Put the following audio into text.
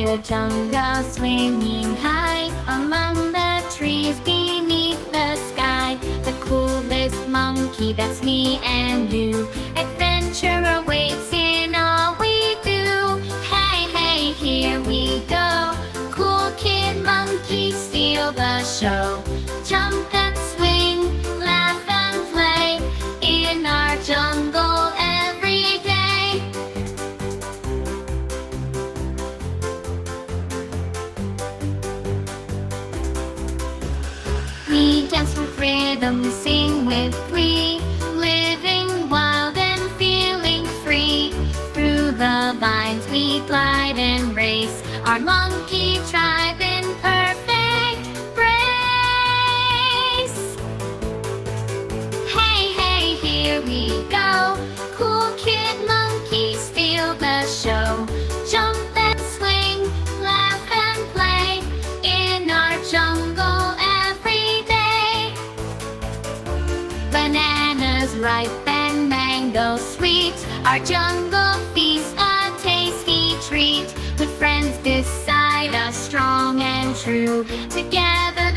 the jungle, swinging high among the trees beneath the sky. The coolest monkey, that's me and you. Adventure awaits in all we do. Hey, hey, here we go. Cool kid monkey, steal the show. Jump and swing, laugh and play in our jungle every day. We dance with rhythm, sing with glee, living wild and feeling free. Through the vines we glide and race, our monkey tribe in perfect grace. Hey, hey, here we go. Cool kid monkey, steal the show. Jump and swing, laugh and play in our jungle every day. Bananas ripe and mango sweet, our jungle feast a tasty treat. With friends beside us, strong and true, together